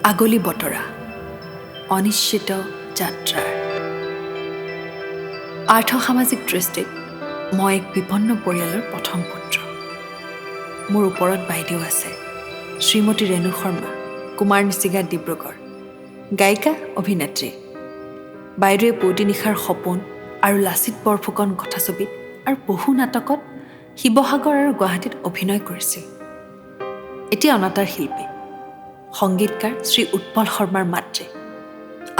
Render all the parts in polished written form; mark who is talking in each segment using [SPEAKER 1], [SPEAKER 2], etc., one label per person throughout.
[SPEAKER 1] আগলি বতৰা অনিশ্চিত যাত্ৰাৰ আৰ্থ-সামাজিক দৃষ্টিত মই এক বিপন্ন পৰিয়ালৰ প্ৰথম পুত্ৰ। মোৰ ওপৰত বাইদেউ আছে, শ্ৰীমতী ৰেণু শৰ্মা, কুমাৰ নিচিগা, ডিব্ৰুগড়, গায়িকা, অভিনেত্ৰী। বাইদেৱে পুৱতি নিশাৰ সপোন আৰু লাচিত বৰফুকন কথাছবিত আৰু বহু নাটকত শিৱসাগৰ আৰু গুৱাহাটীত অভিনয় কৰিছিল। এতিয়া অনাতাঁৰ শিল্পী, সংগীতকাৰ শ্ৰী উৎপল শৰ্মাৰ মাতৃ।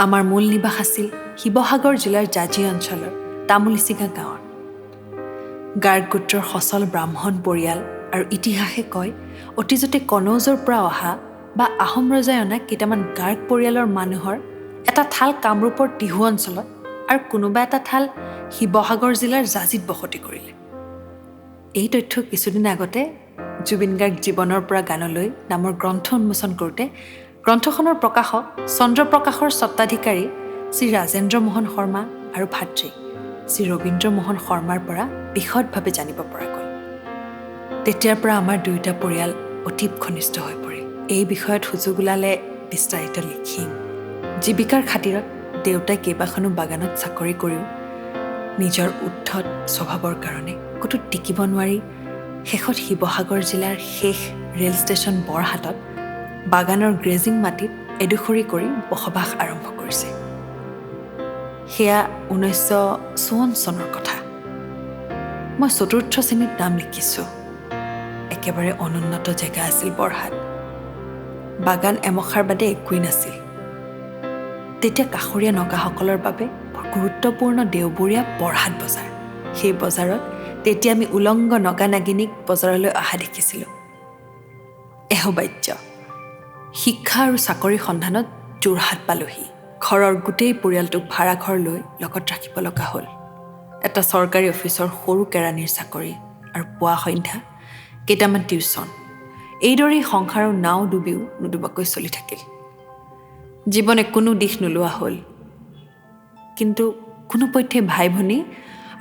[SPEAKER 1] আমাৰ মূল নিবাস আছিল শিৱসাগৰ জিলাৰ জাজি অঞ্চলৰ তামুলিচিগা গাঁৱত। গাৰ্গ গোত্ৰৰ সচল ব্ৰাহ্মণ পৰিয়াল আৰু ইতিহাসে কয় অতীজতে কনৌজৰ পৰা অহা বা আহোম ৰজাই অনা কেইটামান গাৰ্গ পৰিয়ালৰ মানুহৰ এটা ঠাল কামৰূপৰ টিহু অঞ্চলত আৰু কোনোবা এটা ঠাল শিৱসাগৰ জিলাৰ জাজিত বসতি কৰিলে। এই তথ্য কিছুদিন আগতে জুবিন গাৰ্গ জীৱনৰ পৰা গানলৈ নামৰ গ্ৰন্থ উন্মোচন কৰোঁতে গ্ৰন্থখনৰ প্ৰকাশক চন্দ্ৰপ্ৰকাশৰ স্বত্বাধিকাৰী শ্ৰী ৰাজেন্দ্ৰ মোহন শৰ্মা আৰু ভাতৃ শ্ৰী ৰবীন্দ্ৰ মোহন শৰ্মাৰ পৰা বিশদভাৱে জানিব পৰা গ'ল। তেতিয়াৰ পৰা আমাৰ দুয়োটা পৰিয়াল অতি ঘনিষ্ঠ হৈ পৰিল। এই বিষয়ত সুযোগ ওলালে বিস্তাৰিত লিখিম। জীৱিকাৰ খাতিৰত দেউতাই কেইবাখনো বাগানত চাকৰি কৰিও নিজৰ উদ্ধত স্বভাৱৰ কাৰণে ক'তো টিকিব নোৱাৰি শেষত শিৱসাগৰ জিলাৰ শেষ ৰেল ষ্টেচন বৰহাটত বাগানৰ গ্ৰেজিং মাটিত এডোখৰি কৰি বসবাস আৰম্ভ কৰিছে। সেয়া 1954 চনৰ কথা। মই 4ৰ্থ শ্ৰেণীত নাম লিখিছোঁ। একেবাৰে অনুন্নত জেগা আছিল বৰহাট। বাগান এমখাৰ বাদে একোৱেই নাছিল। তেতিয়া কাষৰীয়া নগাসকলৰ বাবে গুৰুত্বপূৰ্ণ দেওবৰীয়া বৰহাট বজাৰ। সেই বজাৰত তেতিয়া আমি উলংগ নগা নাগিনীক বজাৰলৈ অহা দেখিছিলোঁ। এহবাজ্য শিক্ষা আৰু চাকৰিৰ সন্ধানত যোৰহাট পালোহি। ঘৰৰ গোটেই পৰিয়ালটোক ভাড়াঘৰ লৈ লগত ৰাখিব লগা হ'ল। এটা চৰকাৰী অফিচৰ সৰু কেৰাণীৰ চাকৰি আৰু পুৱা সন্ধ্যা কেইটামান টিউচন। এইদৰেই সংসাৰৰ নাও ডুবিও নুডুবাকৈ চলি থাকিল। জীৱনে কোনো দিশ নোলোৱা হ'ল। কিন্তু কোনোপধ্যে ভাই ভনী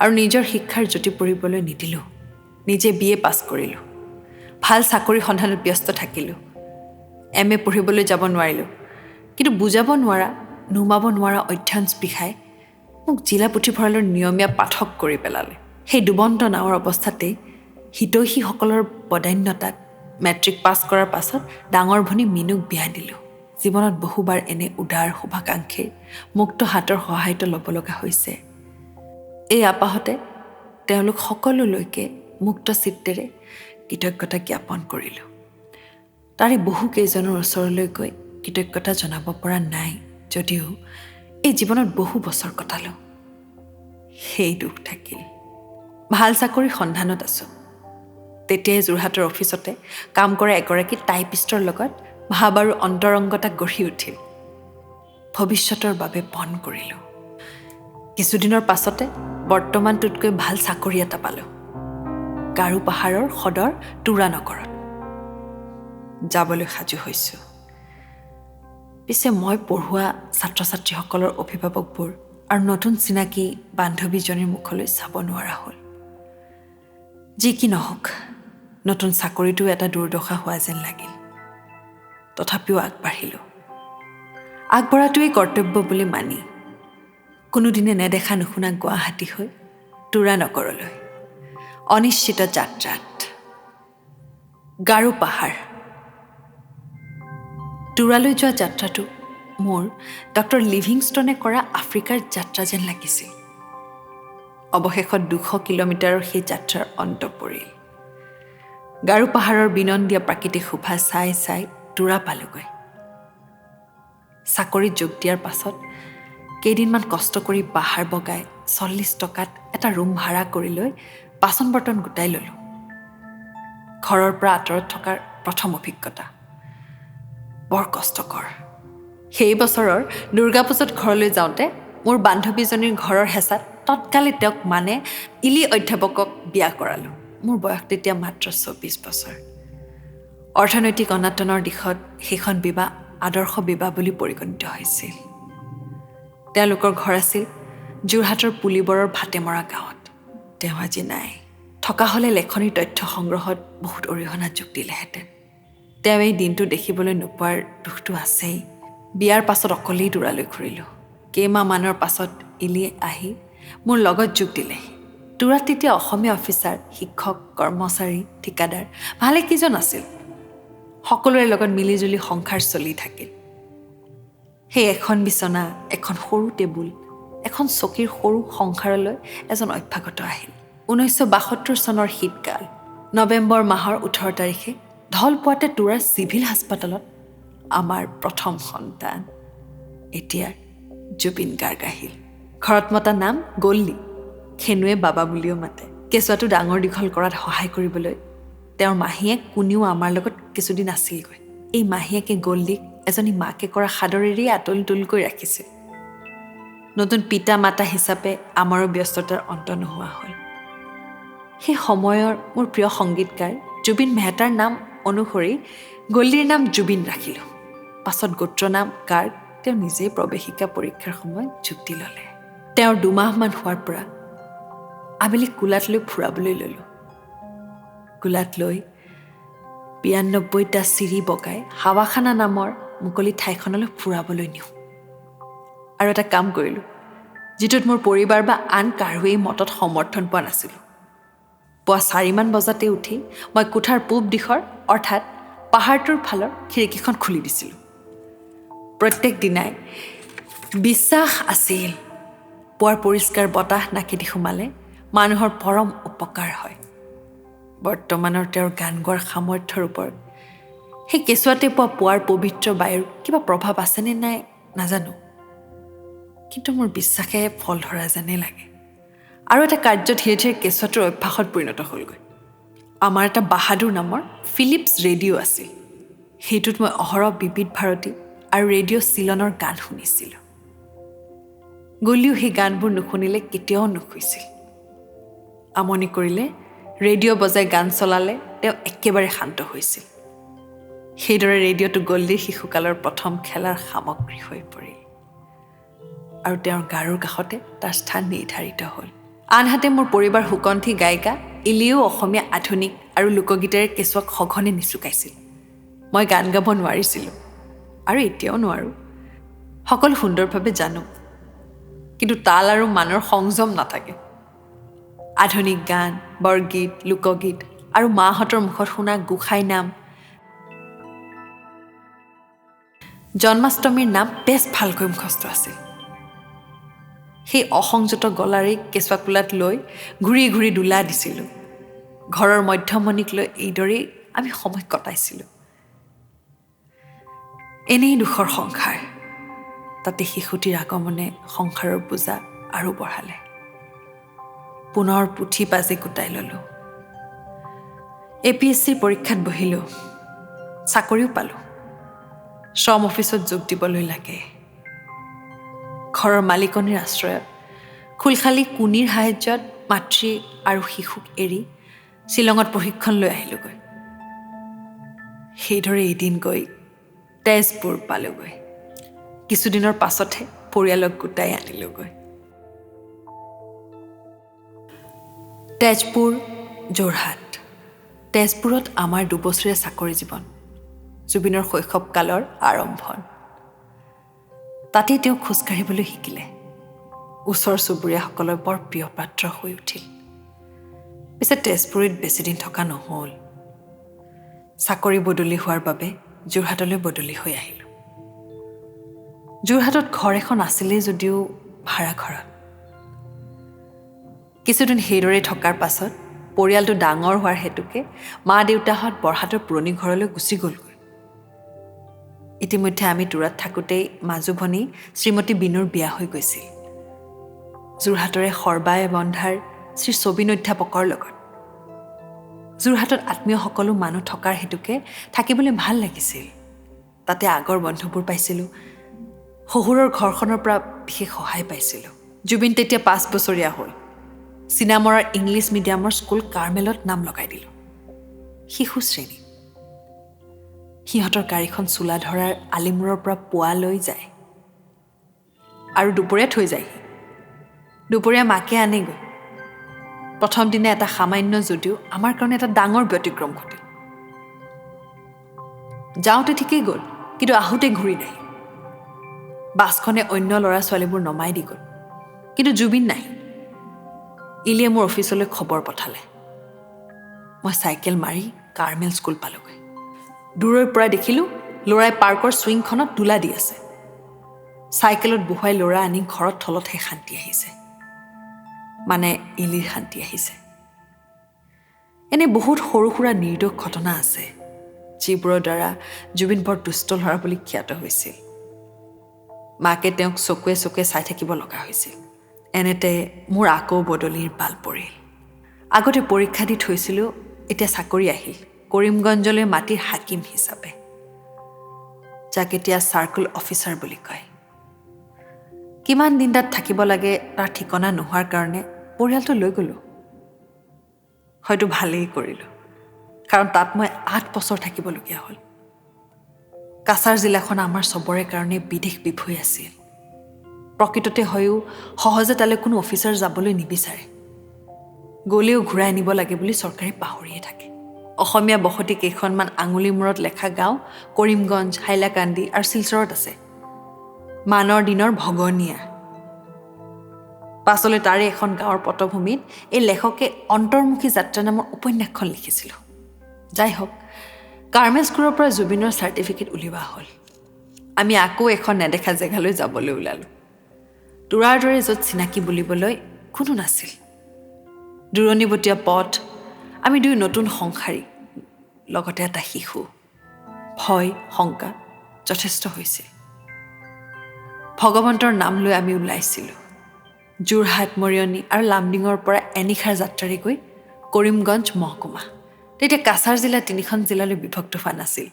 [SPEAKER 1] আৰু নিজৰ শিক্ষাৰ জ্যোতি পৰিবলৈ নিদিলোঁ। নিজে BA পাছ কৰিলোঁ। ভাল চাকৰি সন্ধানত ব্যস্ত থাকিলোঁ। MA পঢ়িবলৈ যাব নোৱাৰিলোঁ। কিন্তু বুজাব নোৱাৰা, নুমাব নোৱাৰা অধ্যয়ন স্পৃহাই মোক জিলা পুথিভঁৰালৰ নিয়মীয়া পাঠক কৰি পেলালে। সেই ডুবন্ত নাৱৰ অৱস্থাতেই হিতৈষীসকলৰ বদান্যতাত মেট্ৰিক পাছ কৰাৰ পাছত ডাঙৰ ভনী মিনুক বিয়া দিলোঁ। জীৱনত বহুবাৰ এনে উদাৰ শুভাকাংক্ষীৰ মুক্ত হাতৰ সহায়ত ল'ব লগা হৈছে। এই আপাহতে তেওঁলোক সকলোলৈকে মুক্ত চিত্তেৰে কৃতজ্ঞতা জ্ঞাপন কৰিলোঁ। তাৰে বহুকেইজনৰ ওচৰলৈ গৈ কৃতজ্ঞতা জনাব পৰা নাই যদিও এই জীৱনত বহু বছৰ কটালোঁ। সেই দুখ থাকিল। ভাল চাকৰিৰ সন্ধানত আছোঁ। তেতিয়াই যোৰহাটৰ অফিচতে কাম কৰা এগৰাকী টাইপিষ্টৰ লগত ভাৱ আৰু অন্তৰংগতা গঢ়ি উঠিল। ভৱিষ্যতৰ বাবে পণ কৰিলোঁ। কিছুদিনৰ পাছতে বৰ্তমানটোতকৈ ভাল চাকৰি এটা পালোঁ। গাৰো পাহাৰৰ সদৰ তুৰা নগৰত। যাবলৈ সাজু হৈছোঁ। পিছে মই পঢ়ুৱা ছাত্ৰ ছাত্ৰীসকলৰ অভিভাৱকবোৰ আৰু নতুন চিনাকি বান্ধৱীজনীৰ মুখলৈ চাব নোৱাৰা হ'ল। যি কি নহওক, নতুন চাকৰিটো এটা দুৰ্দশা হোৱা যেন লাগিল। তথাপিও আগবাঢ়িলোঁ। আগবঢ়াটোৱেই কৰ্তব্য বুলি মানি কোনোদিনে নেদেখা নুশুনা গুৱাহাটী হৈ তুৰা নগৰলৈ অনিশ্চিত যাত্ৰাত। গাৰো পাহাৰ। তুৰালৈ যোৱা যাত্ৰাটো মোৰ ডক্টৰ লিভিংষ্টনে কৰা আফ্ৰিকাৰ যাত্ৰা যেন লাগিছিল। অৱশেষত 200 কিলোমিটাৰৰ সেই যাত্ৰাৰ অন্ত পৰিল। গাৰো পাহাৰৰ বিনন্দীয়া প্ৰাকৃতিক শোভা চাই চাই তুৰা পালোগৈ। চাকৰিত যোগ দিয়াৰ পাছত কেইদিনমান কষ্ট কৰি পাহাৰ বগাই 40 টকাত এটা ৰুম ভাড়া কৰি লৈ বাচন বৰ্তন গোটাই ল'লোঁ। ঘৰৰ পৰা আঁতৰত থকাৰ প্ৰথম অভিজ্ঞতা বৰ কষ্টকৰ। সেই বছৰৰ দুৰ্গাপূজাত ঘৰলৈ যাওঁতে মোৰ বান্ধৱীজনীৰ ঘৰৰ হেঁচাত তৎকালে তেওঁক ইলি অধ্যাপকক বিয়া কৰালোঁ। মোৰ বয়স তেতিয়া মাত্ৰ 24 বছৰ। অৰ্থনৈতিক অনাটনৰ দিশত সেইখন বিবাহ আদৰ্শ বিবাহ বুলি পৰিগণিত হৈছিল। তেওঁলোকৰ ঘৰ আছিল যোৰহাটৰ পুলিবৰৰ ভাটেমৰা গাঁৱত। তেওঁ আজি নাই। থকা হ'লে লেখনিৰ তথ্য সংগ্ৰহত বহুত অৰিহণা যোগ দিলেহেঁতেন। তেওঁ এই দিনটো দেখিবলৈ নোপোৱাৰ দুখটো আছেই। বিয়াৰ পাছত অকলেই তুৰালৈ ঘূৰিলোঁ। কেইমাহমানৰ পাছত ইলি আহি মোৰ লগত যোগ দিলেহি। তুৰাত তেতিয়া অসমীয়া অফিচাৰ, শিক্ষক, কৰ্মচাৰী, ঠিকাদাৰ ভালেকেইজন আছিল। সকলোৰে লগত মিলিজুলি সংসাৰ চলি থাকিল। সেই এখন বিচনা, এখন সৰু টেবুল, এখন চকীৰ সৰু সংসাৰলৈ এজন অভ্যাগত আহিল। 1972 চনৰ শীতকাল, নৱেম্বৰ মাহৰ 18 তাৰিখে ঢলপুৱাতে তুৰাৰ চিভিল হাস্পাতালত আমাৰ প্ৰথম সন্তান এতিয়াৰ জুবিন গাৰ্গ আহিল। ঘৰত মতা নাম গল্লী, খেনুৱে বাবা বুলিও মাতে। কেঁচুৱাটো ডাঙৰ দীঘল কৰাত সহায় কৰিবলৈ তেওঁৰ মাহীয়েক কোনেও আমাৰ লগত কিছুদিন আছিলগৈ। এই মাহীয়েকে গল্লীক এজনী মাকে কৰা সাদৰেৰেই আতল তুলকৈ ৰাখিছে। নতুন পিতা মাতা হিচাপে আমাৰো ব্যস্ততাৰ অন্ত নোহোৱা হ'ল। সেই সময়ৰ মোৰ প্ৰিয় সংগীতকাৰ জুবিন মেহতাৰ নাম অনুসৰি গল্লীৰ নাম জুবিন ৰাখিলোঁ। পাছত গোত্ৰ নাম গাৰ্গ তেওঁ নিজেই প্ৰৱেশিকা পৰীক্ষাৰ সময়ত যুক্তি ল'লে। তেওঁৰ 2 মাহমান হোৱাৰ পৰা আবেলি কোলাত লৈ ফুৰাবলৈ ল'লোঁ। কোলাত লৈ 92টা চিৰি বগাই হাৱাখানা নামৰ মুকলি ঠাইখনলৈ ফুৰাবলৈ নিওঁ। আৰু এটা কাম কৰিলোঁ, যিটোত মোৰ পৰিবাৰ বা আন কাৰোৱেই মতত সমৰ্থন পোৱা নাছিলোঁ। পুৱা 4মান বজাতে উঠি মই কোঠাৰ পূব দিশৰ অৰ্থাৎ পাহাৰটোৰ ফালৰ খিৰিকীখন খুলি দিছিলোঁ। প্ৰত্যেক দিনাই বিশ্বাস আছিল, পুৱাৰ পৰিষ্কাৰ বতাহ নাকেদি সোমালে মানুহৰ পৰম উপকাৰ হয়। বৰ্তমানৰ তেওঁৰ গান গোৱাৰ সামৰ্থ্যৰ ওপৰত সেই কেঁচুৱাতে পোৱা পুৱাৰ পবিত্ৰ বায়ুৰ কিবা প্ৰভাৱ আছেনে নাই নাজানো, কিন্তু মোৰ বিশ্বাসে ফল ধৰা যেনে লাগে। আৰু এটা কাৰ্য ধীৰে ধীৰে কেঁচুৱাটোৰ অভ্যাসত পৰিণত হ'লগৈ। আমাৰ এটা বাহাদুৰ নামৰ ফিলিপছ ৰেডিঅ' আছিল। সেইটোত মই অহৰহ বিবিধ ভাৰতী আৰু ৰেডিঅ' চিলনৰ গান শুনিছিলোঁ। গলিও সেই গানবোৰ নুশুনিলে কেতিয়াও নুশুইছিল। আমনি কৰিলে ৰেডিঅ' বজাই গান চলালে তেওঁ একেবাৰে শান্ত হৈছিল। সেইদৰে ৰেডিঅ'টো গল্লীৰ শিশুকালৰ প্ৰথম খেলাৰ সামগ্ৰী হৈ পৰিল আৰু তেওঁৰ গাৰুৰ কাষতে তাৰ স্থান নিৰ্ধাৰিত হ'ল। আনহাতে মোৰ পৰিবাৰ সুকণ্ঠী গায়িকা ইলিয়েও অসমীয়া আধুনিক আৰু লোকগীতেৰে কেঁচুৱাক সঘনে নিচুকাইছিল। মই গান গাব নোৱাৰিছিলোঁ আৰু এতিয়াও নোৱাৰোঁ। সকলো সুন্দৰভাৱে জানো, কিন্তু তাল আৰু মানৰ সংযম নাথাকে। আধুনিক গান, বৰগীত, লোকগীত আৰু মাহঁতৰ মুখত শুনা গোসাঁই নাম, জন্মাষ্টমীৰ নাম বেছ ভালকৈ মুখস্থ আছিল। সেই অসংযত গলাৰেই কেঁচুৱা কোলাত লৈ ঘূৰি ঘূৰি দোলা দিছিলোঁ। ঘৰৰ মধ্যমণিক লৈ এইদৰেই আমি সময় কটাইছিলোঁ। এনেই দুখৰ সংসাৰ, তাতে শিশুটিৰ আগমনে সংসাৰৰ বোজা আৰু বঢ়ালে। পুনৰ পুথি পাজি গোটাই ল'লোঁ। APSCৰ পৰীক্ষাত বহিলোঁ, চাকৰিও পালোঁ। শ্ৰম অফিচত যোগ দিবলৈ লাগে। ঘৰৰ মালিকনীৰ আশ্ৰয়ত খোলখালী কুনিৰ সাহায্যত মাতৃ আৰু শিশুক এৰি শ্বিলঙত প্ৰশিক্ষণ লৈ আহিলোঁগৈ। সেইদৰে এদিন গৈ তেজপুৰ পালোঁগৈ। কিছুদিনৰ পাছতহে পৰিয়ালক গোটাই আনিলোঁগৈ। তেজপুৰ, যোৰহাট। তেজপুৰত আমাৰ 2 বছৰীয়া চাকৰি জীৱন, জুবিনৰ শৈশৱকালৰ আৰম্ভণ। তাতেই তেওঁ খোজকাঢ়িবলৈ শিকিলে। ওচৰ চুবুৰীয়াসকলৰ বৰ প্ৰিয় পাত্ৰ হৈ উঠিল। পিছে তেজপুৰত বেছিদিন থকা নহ'ল। চাকৰি বদলি হোৱাৰ বাবে যোৰহাটলৈ বদলি হৈ আহিলোঁ। যোৰহাটত ঘৰ এখন আছিলেই যদিও ভাড়া ঘৰত। কিছুদিন সেইদৰে থকাৰ পাছত পৰিয়ালটো ডাঙৰ হোৱাৰ হেতুকে মা দেউতাহঁত বৰহাটৰ পুৰণি ঘৰলৈ গুচি গ'লগৈ। ইতিমধ্যে আমি তুৰাত থাকোঁতেই মাজু ভনী শ্ৰীমতী বিনুৰ বিয়া হৈ গৈছিল যোৰহাটৰে সৰ্বায় বন্ধাৰ শ্ৰী ছবিন অধ্যাপকৰ লগত। যোৰহাটত আত্মীয় সকলো মানুহ থকাৰ হেতুকে থাকিবলৈ ভাল লাগিছিল। তাতে আগৰ বন্ধুবোৰ পাইছিলোঁ। শহুৰৰ ঘৰখনৰ পৰা বিশেষ সহায় পাইছিলোঁ। জুবিন তেতিয়া 5 বছৰীয়া হ'ল। চিনামৰাৰ ইংলিছ মিডিয়ামৰ স্কুল কাৰ্মেলত নাম লগাই দিলোঁ। শিশু শ্ৰেণী। সিহঁতৰ গাড়ীখন চোলাধৰাৰ আলিমূৰৰ পৰা পুৱা লৈ যায় আৰু দুপৰীয়া থৈ যায়হি। দুপৰীয়া মাকে আনেগৈ। প্ৰথম দিনা এটা সামান্য যদিও আমাৰ কাৰণে এটা ডাঙৰ ব্যতিক্ৰম ঘটিল। যাওঁতে ঠিকেই গ'ল, কিন্তু আহোঁতে ঘূৰি নাহিল। বাছখনে অন্য ল'ৰা ছোৱালীবোৰ নমাই দি গ'ল কিন্তু জুবিন নাহিল ইলিয়ে মোৰ অফিচলৈ খবৰ পঠালে মই চাইকেল মাৰি কাৰ্মেল স্কুল পালোগৈ দূৰৰ পৰা দেখিলোঁ ল'ৰাই পাৰ্কৰ ছুইংখনত তোলা দি আছে চাইকেলত বহুৱাই ল'ৰা আনি ঘৰত থলতহে শান্তি আহিছে মানে ইলিৰ শান্তি আহিছে এনে বহুত সৰু সুৰা নিৰ্দোষ ঘটনা আছে যিবোৰৰ দ্বাৰা জুবিন বৰ দুষ্ট ল'ৰা বুলি খ্যাত হৈছিল মাকে তেওঁক চকুৱে চকুৱে চাই থাকিব লগা হৈছিল এনেতে মোৰ আকৌ বদলিৰ পাল পৰিল আগতে পৰীক্ষা দি থৈছিলোঁ এতিয়া চাকৰি আহিল কৰিমগঞ্জলৈ মাটিৰ হাকিম হিচাপে যাক এতিয়া চাৰ্কুল অফিচাৰ বুলি কয় কিমান দিন তাত থাকিব লাগে তাৰ ঠিকনা নোহোৱাৰ কাৰণে পৰিয়ালটো লৈ গ'লোঁ হয়তো ভালেই কৰিলোঁ কাৰণ তাত মই 8 বছৰ থাকিবলগীয়া হ'ল কাছাৰ জিলাখন আমাৰ চবৰে কাৰণে বিদেশ বিভূঁই আছিল প্ৰকৃততে হয়ও সহজে তালৈ কোনো অফিচাৰ যাবলৈ নিবিচাৰে গ'লেও ঘূৰাই আনিব লাগে বুলি চৰকাৰে পাহৰিয়ে থাকে অসমীয়া বসতি কেইখনমান আঙুলি মূৰত লেখা গাঁও কৰিমগঞ্জ হাইলাকান্দি আৰু শিলচৰত আছে মানৰ দিনৰ ভগনীয়া পাছলৈ তাৰে এখন গাঁৱৰ পটভূমিত এই লেখকে অন্তৰ্মুখী যাত্ৰা নামৰ উপন্যাসখন লিখিছিলোঁ যাই হওক কাৰ্মেল স্কুলৰ পৰা জুবিনৰ চাৰ্টিফিকেট উলিওৱা হ'ল আমি আকৌ এখন নেদেখা জেগালৈ যাবলৈ ওলালোঁ তোৰাৰ দৰে য'ত চিনাকি বুলিবলৈ কোনো নাছিল দূৰণিবতীয়া পথ আমি দুই নতুন সংসাৰী লগতে এটা শিশু ভয় শংকা যথেষ্ট হৈছিল ভগৱন্তৰ নাম লৈ আমি ওলাইছিলোঁ যোৰহাট মৰিয়নি আৰু লামডিঙৰ পৰা এনিশাৰ যাত্ৰাৰে গৈ কৰিমগঞ্জ মহকুমা তেতিয়া কাছাৰ জিলা 3খন জিলালৈ বিভক্ত হোৱা নাছিল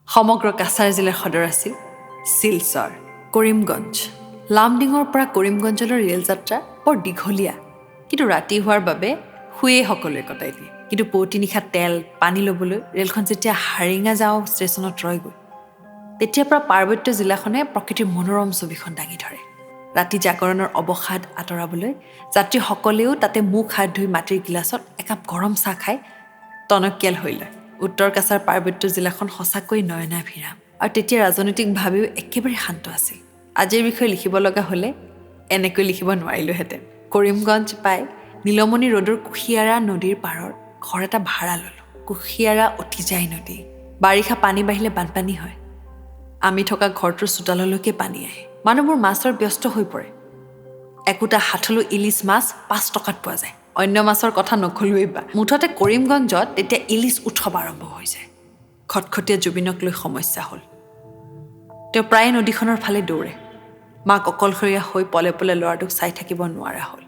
[SPEAKER 1] সমগ্ৰ কাছাৰ জিলাৰ সদৰ আছিল শিলচৰ কৰিমগঞ্জ লামডিঙৰ পৰা কৰিমগঞ্জলৈ ৰেল যাত্ৰা বৰ দীঘলীয়া কিন্তু ৰাতি হোৱাৰ বাবে শুয়ে সকলোৱে কটাই দিয়ে কিন্তু পুৱতি নিশা তেল পানী ল'বলৈ ৰেলখন যেতিয়া হাৰিঙা যাওঁ ষ্টেচনত ৰয়গৈ তেতিয়াৰ পৰা পাৰ্বত্য জিলাখনে প্ৰকৃতিৰ মনোৰম ছবিখন দাঙি ধৰে ৰাতি জাগৰণৰ অৱসাদ আঁতৰাবলৈ যাত্ৰীসকলেও তাতে মুখ হাত ধুই মাটিৰ গিলাচত একাপ গৰম চাহ খাই টনকিয়াল হৈ লয় উত্তৰ কাছাৰ পাৰ্বত্য জিলাখন সঁচাকৈ নয়নাভিৰাম আৰু তেতিয়া ৰাজনৈতিকভাৱেও একেবাৰে শান্ত আছিল আজিৰ বিষয়ে লিখিব লগা হ'লে এনেকৈ লিখিব নোৱাৰিলোহেঁতেন কৰিমগঞ্জ পাই নীলমণি ৰোডৰ কুশিয়াৰা নদীৰ পাৰৰ ঘৰ এটা ভাড়া ল'লোঁ কুশিয়াৰা অতিজাই নদী বাৰিষা পানী বাঢ়িলে বানপানী হয় আমি থকা ঘৰটোৰ চোতাললৈকে পানী আহে মানুহবোৰ মাছৰ ব্যস্ত হৈ পৰে একোটা হাঠলু ইলিছ মাছ 5 টকাত পোৱা যায় অন্য মাছৰ কথা নকলোৱেই বা মুঠতে কৰিমগঞ্জত তেতিয়া ইলিছ উৎসৱ আৰম্ভ হৈ যায় খটখটীয়া জুবিনক লৈ সমস্যা হ'ল তেওঁ প্ৰায় নদীখনৰ ফালে দৌৰে মাক অকলশৰীয়া হৈ পলে পলে ল'ৰাটোক চাই থাকিব নোৱাৰা হ'ল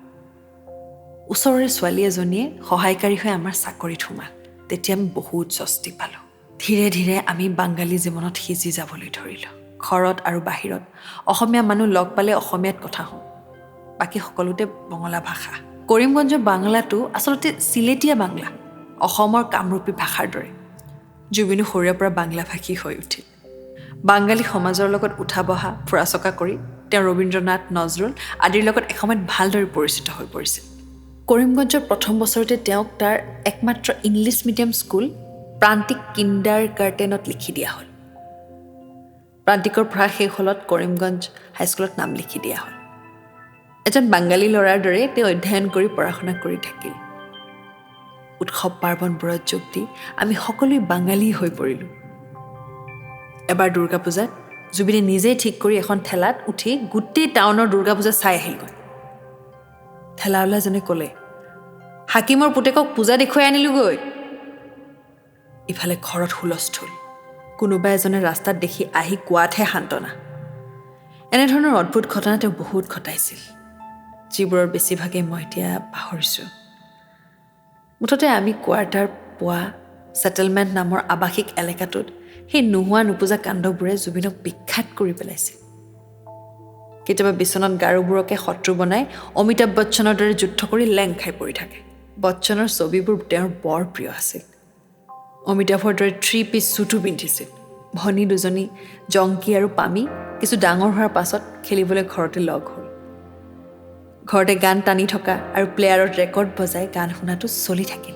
[SPEAKER 1] ওচৰৰে ছোৱালী এজনীয়ে সহায়কাৰী হৈ আমাৰ চাকৰিত সোমাল তেতিয়া আমি বহুত স্বস্তি পালোঁ ধীৰে ধীৰে আমি বাঙালী জীৱনত সিজি যাবলৈ ধৰিলোঁ ঘৰত আৰু বাহিৰত অসমীয়া মানুহ লগ পালে অসমীয়াত কথা হওঁ বাকী সকলোতে বঙলা ভাষা কৰিমগঞ্জৰ বাংলাটো আচলতে চিলেটীয়া বাংলা অসমৰ কামৰূপী ভাষাৰ দৰে জুবিনো সৰুৰে পৰা বাংলা ভাষী হৈ উঠিল বাঙালী সমাজৰ লগত উঠা বহা ফুৰা চকা কৰি তেওঁ ৰবীন্দ্ৰনাথ নজৰুল আদিৰ লগত এসময়ত ভালদৰে পৰিচিত হৈ পৰিছিল কৰিমগঞ্জৰ প্ৰথম বছৰতে তেওঁক তাৰ একমাত্ৰ ইংলিছ মিডিয়াম স্কুল প্ৰান্তিক কিণ্ডাৰ গাৰ্টেনত লিখি দিয়া হ'ল প্ৰান্তিকৰ পঢ়া শেষ হ'লত কৰিমগঞ্জ হাইস্কুলত নাম লিখি দিয়া হ'ল এজন বাঙালী ল'ৰাৰ দৰে তেওঁ অধ্যয়ন কৰি পঢ়া শুনা কৰি থাকিল উৎসৱ পাৰ্বণবোৰত যোগ দি আমি সকলোৱে বাঙালী হৈ পৰিলোঁ এবাৰ দুৰ্গা পূজাত জুবিনে নিজেই ঠিক কৰি এখন ঠেলাত উঠি গোটেই টাউনৰ দুৰ্গা পূজা চাই আহিলগৈ ঠেলাৱালাজনে ক'লে হাকিমৰ পুতেকক পূজা দেখুৱাই আনিলোগৈ ইফালে ঘৰত হুলস্থুল কোনোবা এজনে ৰাস্তাত দেখি আহি কোৱাতহে সান্তনা এনেধৰণৰ অদ্ভুত ঘটনা তেওঁ বহুত ঘটাইছিল যিবোৰৰ বেছিভাগেই মই এতিয়া পাহৰিছোঁ মুঠতে আমি কোৱাৰ্টাৰ পোৱা ছেটেলমেণ্ট নামৰ আৱাসিক এলেকাটোত সেই নোহোৱা নোপোজা কাণ্ডবোৰে জুবিনক বিখ্যাত কৰি পেলাইছিল কেতিয়াবা বিচনাত গাৰুবোৰকে শত্ৰু বনাই অমিতাভ বচ্চনৰ দৰে যুদ্ধ কৰি লেং খাই পৰি থাকে বচ্চনৰ ছবিবোৰ তেওঁৰ বৰ প্ৰিয় আছিল অমিতাভৰ দৰে 3 পিচ চুটো পিন্ধিছিল ভনী দুজনী জংকী আৰু পামী কিছু ডাঙৰ হোৱাৰ পাছত খেলিবলৈ ঘৰতে লগ হ'ল ঘৰতে গান টানি থকা আৰু প্লেয়াৰত ৰেকৰ্ড বজাই গান শুনাটো চলি থাকিল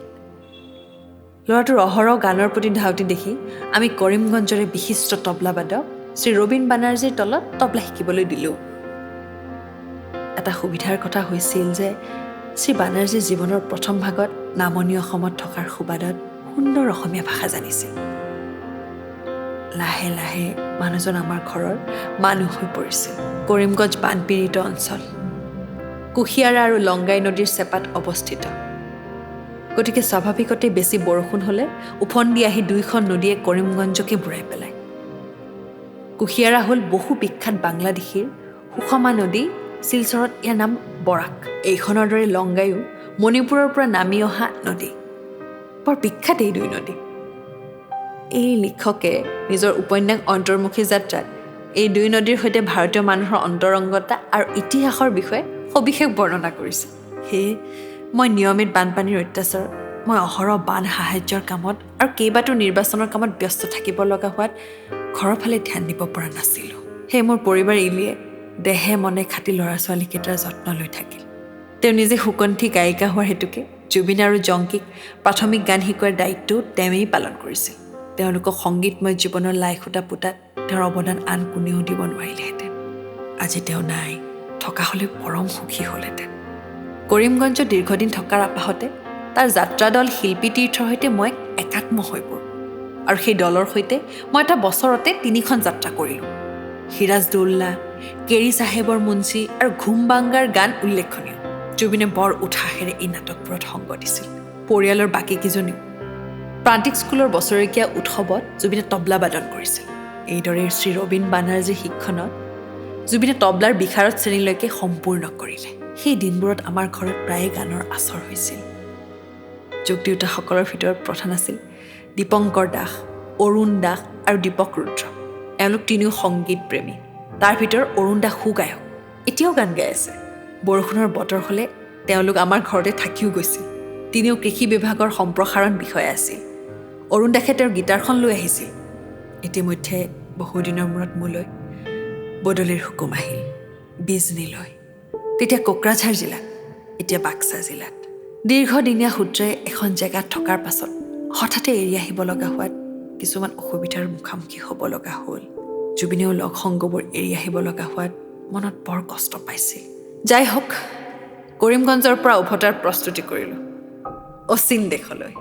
[SPEAKER 1] ল'ৰাটোৰ অহৰহ গানৰ প্ৰতি ধাউতি দেখি আমি কৰিমগঞ্জৰে বিশিষ্ট তবলাবাদক শ্ৰী ৰবীন বানাৰ্জীৰ তলত তবলা শিকিবলৈ দিলোঁ। এটা সুবিধাৰ কথা হৈছিল যে শ্ৰী বানাৰ্জীৰ জীৱনৰ প্ৰথম ভাগত নামনি অসমত থকাৰ সুবাদত সুন্দৰ অসমীয়া ভাষা জানিছিল। লাহে লাহে মানুহজন আমাৰ ঘৰৰ মানুহ হৈ পৰিছিল। কৰিমগঞ্জ বানপীড়িত অঞ্চল, কুশিয়াৰা আৰু লংগাই নদীৰ চেপাত অৱস্থিত। গতিকে স্বাভাৱিকতে বেছি বৰষুণ হ'লে উফন্দি আহি দুয়োখন নদীয়ে কৰিমগঞ্জকে বুৰাই পেলায়। কুশিয়াৰা হ'ল বহু বিখ্যাত বাংলাদেশীৰ সুষমা নদী, শিলচৰত ইয়াৰ নাম বৰাক। এইখনৰ দৰে লংগাইও মণিপুৰৰ পৰা নামি অহা নদী। বৰ বিখ্যাত এই দুই নদী। এই লিখকে নিজৰ উপন্যাস অন্তৰ্মুখী যাত্ৰাত এই দুই নদীৰ সৈতে ভাৰতীয় মানুহৰ অন্তৰংগতা আৰু ইতিহাসৰ বিষয়ে সবিশেষ বৰ্ণনা কৰিছে। সেয়ে মই নিয়মিত বানপানীৰ অত্যাচাৰ, মই অহৰহ বান সাহায্যৰ কামত আৰু কেইবাটো নিৰ্বাচনৰ কামত ব্যস্ত থাকিব লগা হোৱাত ঘৰৰ ফালে ধ্যান দিব পৰা নাছিলোঁ। সেয়ে মোৰ পৰিবাৰ ইলিয়ে দেহে মনে খাটি ল'ৰা ছোৱালীকেইটাৰ যত্ন লৈ থাকিল। তেওঁ নিজে সুকণ্ঠী গায়িকা হোৱাৰ হেতুকে জুবিন আৰু জংকীক প্ৰাথমিক গান শিকোৱাৰ দায়িত্বও তেওঁৱেই পালন কৰিছিল। তেওঁলোকক সংগীতময় জীৱনৰ লাইখুটা পোতাত তেওঁৰ অৱদান আন কোনেও দিব নোৱাৰিলেহেঁতেন। আজি তেওঁ নাই, থকা হ'লে পৰম সুখী হ'লহেঁতেন। কৰিমগঞ্জত দীৰ্ঘদিন থকাৰ আপাহতে তাৰ যাত্ৰা দল শিল্পী তীৰ্থৰ সৈতে মই একাত্ম হৈ পৰোঁ। আৰু সেই দলৰ সৈতে মই এটা বছৰতে 3খন যাত্ৰা কৰিলোঁ। সিৰাজদৌল্লা, কেৰি চাহেবৰ মুঞ্চি আৰু ঘুম বাংগাৰ গান উল্লেখনীয়। জুবিনে বৰ উৎসাহেৰে এই নাটকবোৰত সংগ দিছিল। পৰিয়ালৰ বাকীকেইজনেও। প্ৰান্তিক স্কুলৰ বছৰেকীয়া উৎসৱত জুবিনে তবলা বাদন কৰিছিল। এইদৰে শ্ৰী ৰবীন বানাৰ্জীৰ শিক্ষণত জুবিনে তবলাৰ বিশাৰদ শ্ৰেণীলৈকে সম্পূৰ্ণ কৰিলে। সেই দিনবোৰত আমাৰ ঘৰত প্ৰায়ে গানৰ আচৰ হৈছিল। যোগ দেউতাসকলৰ ভিতৰত প্ৰধান আছিল দীপংকৰ দাস, অৰুণ দাস আৰু দীপক ৰুদ্ৰ। এওঁলোক তিনিও সংগীত প্ৰেমী। তাৰ ভিতৰত অৰুণ দাস সুগায়ক, এতিয়াও গান গাই আছে। বৰষুণৰ বতৰ হ'লে তেওঁলোক আমাৰ ঘৰতে থাকিও গৈছিল। তিনিও কৃষি বিভাগৰ সম্প্ৰসাৰণ বিষয়া আছিল। অৰুণ দাসে তেওঁৰ গীটাৰখন লৈ আহিছিল। ইতিমধ্যে বহুদিনৰ মূৰত মোলৈ বদলিৰ হুকুম আহিল, বিজনীলৈ। তেতিয়া কোকৰাঝাৰ জিলাত, এতিয়া বাক্সা জিলাত। দীৰ্ঘদিনীয়া সূত্ৰে এখন জেগাত থকাৰ পাছত হঠাতে এৰি আহিব লগা হোৱাত কিছুমান অসুবিধাৰ মুখামুখি হ'ব লগা হ'ল। জুবিনেও লগ সংগবোৰ এৰি আহিব লগা হোৱাত মনত বৰ কষ্ট পাইছিল। যাই হওক, কৰিমগঞ্জৰ পৰা উভতাৰ প্ৰস্তুতি কৰিলোঁ অচিন দেশলৈ।